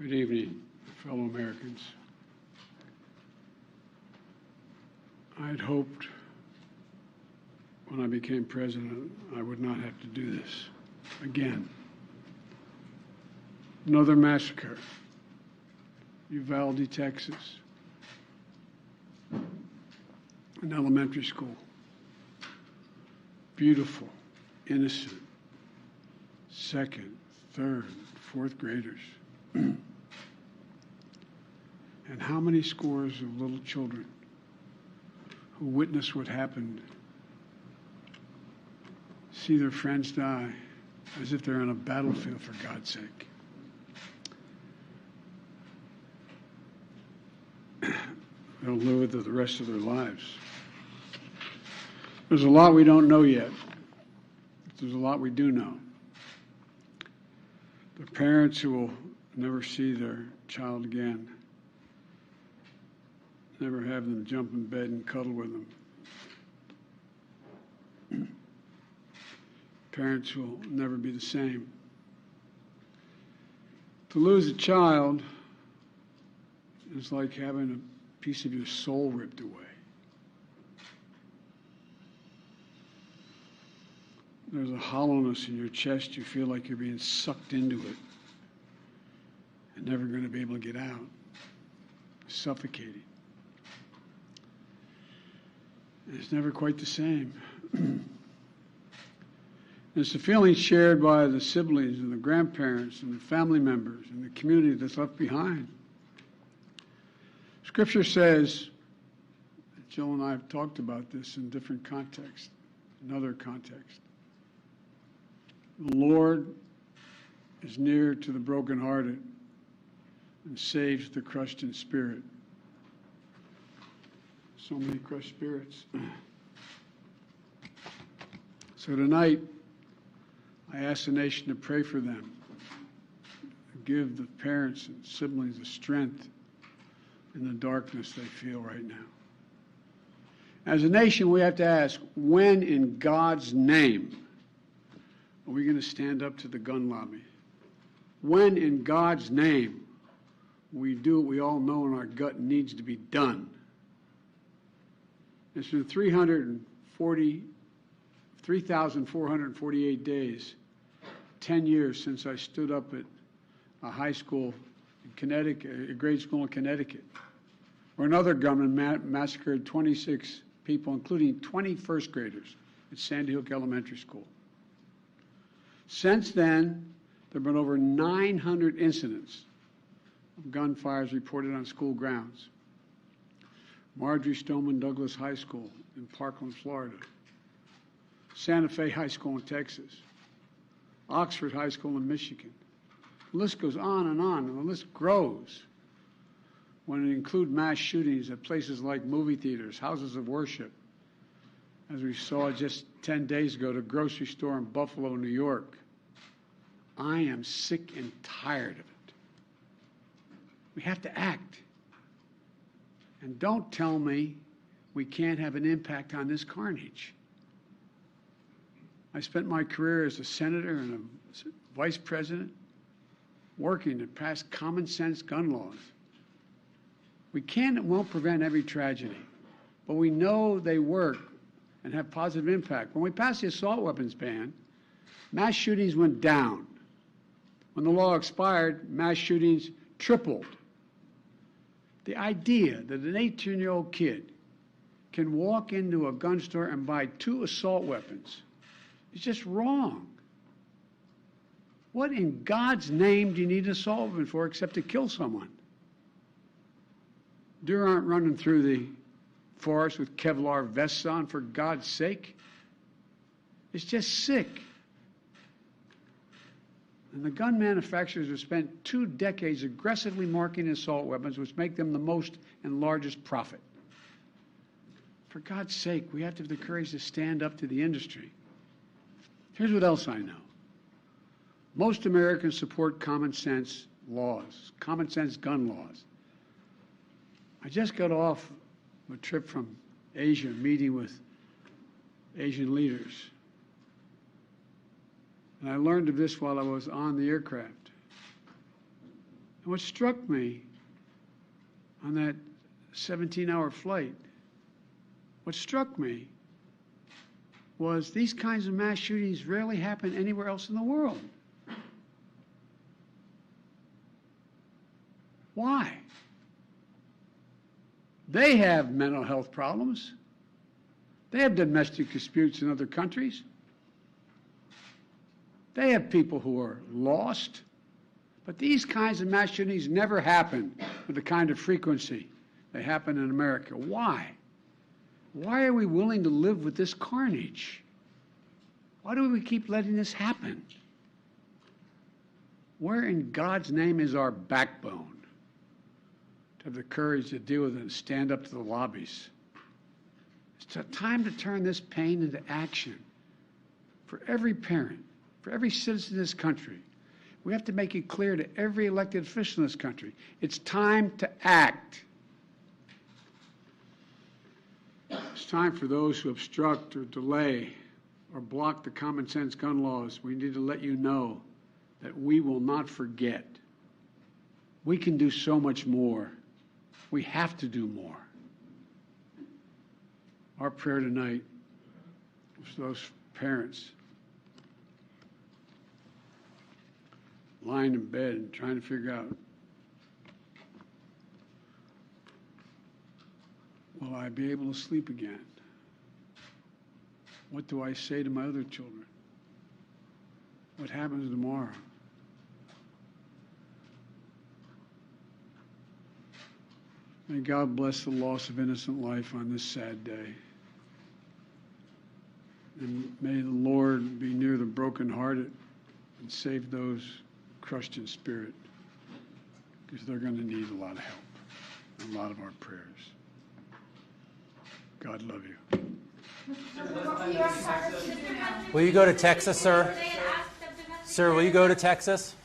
Good evening, fellow Americans. I had hoped when I became president I would not have to do this again. Another massacre, Uvalde, Texas, an elementary school. Beautiful, innocent, second, third, fourth graders. And how many scores of little children who witness what happened see their friends die as if they're on a battlefield, for God's sake. They'll live with it the rest of their lives. There's a lot we don't know yet. There's a lot we do know. The parents who will never see their child again, never have them jump in bed and cuddle with them. Parents will never be the same. To lose a child is like having a piece of your soul ripped away. There's a hollowness in your chest. You feel like you're being sucked into it and never going to be able to get out. Suffocating. And it's never quite the same. It's the feeling shared by the siblings and the grandparents and the family members and the community that's left behind. Scripture says, Jill and I have talked about this in different contexts, another context. The Lord is near to the brokenhearted and saves the crushed in spirit. So many crushed spirits. So tonight, I ask the nation to pray for them, give the parents and siblings the strength in the darkness they feel right now. As a nation, we have to ask, when in God's name are we going to stand up to the gun lobby? When in God's name we do what we all know in our gut needs to be done? It's been 3,448 days, 10 years since I stood up at a high school in Connecticut, a grade school in Connecticut, where another gunman massacred 26 people, including 20 first graders at Sandy Hook Elementary School. Since then, there have been over 900 incidents of gunfires reported on school grounds. Marjorie Stoneman Douglas High School in Parkland, Florida. Santa Fe High School in Texas. Oxford High School in Michigan. The list goes on, and the list grows when it includes mass shootings at places like movie theaters, houses of worship, as we saw just 10 days ago at a grocery store in Buffalo, New York. I am sick and tired of it. We have to act. And don't tell me we can't have an impact on this carnage. I spent my career as a senator and a vice president working to pass common sense gun laws. We can and won't prevent every tragedy, but we know they work and have positive impact. When we passed the assault weapons ban, mass shootings went down. When the law expired, mass shootings tripled. The idea that an 18-year-old kid can walk into a gun store and buy 2 assault weapons is just wrong. What in God's name do you need an assault weapon for except to kill someone? Deer aren't running through the forest with Kevlar vests on, for God's sake. It's just sick. And the gun manufacturers have spent 2 decades aggressively marketing assault weapons, which make them the most and largest profit. For God's sake, we have to have the courage to stand up to the industry. Here's what else I know. Most Americans support common sense laws, common sense gun laws. I just got off a trip from Asia, meeting with Asian leaders. And I learned of this while I was on the aircraft. And what struck me on that 17-hour flight, what struck me was these kinds of mass shootings rarely happen anywhere else in the world. Why? They have mental health problems. They have domestic disputes in other countries. They have people who are lost. But these kinds of mass shootings never happen with the kind of frequency they happen in America. Why? Why are we willing to live with this carnage? Why do we keep letting this happen? Where in God's name is our backbone to have the courage to deal with it and stand up to the lobbies? It's time to turn this pain into action for every parent, for every citizen in this country. We have to make it clear to every elected official in this country. It's time to act. It's time for those who obstruct or delay or block the common sense gun laws. We need to let you know that we will not forget. We can do so much more. We have to do more. Our prayer tonight is for those parents lying in bed and trying to figure out, will I be able to sleep again? What do I say to my other children? What happens tomorrow? May God bless the loss of innocent life on this sad day. And may the Lord be near the brokenhearted and save those crushed in spirit, because they're going to need a lot of help and a lot of our prayers. God love you. Will you go to Texas, sir? Sir, will you go to Texas?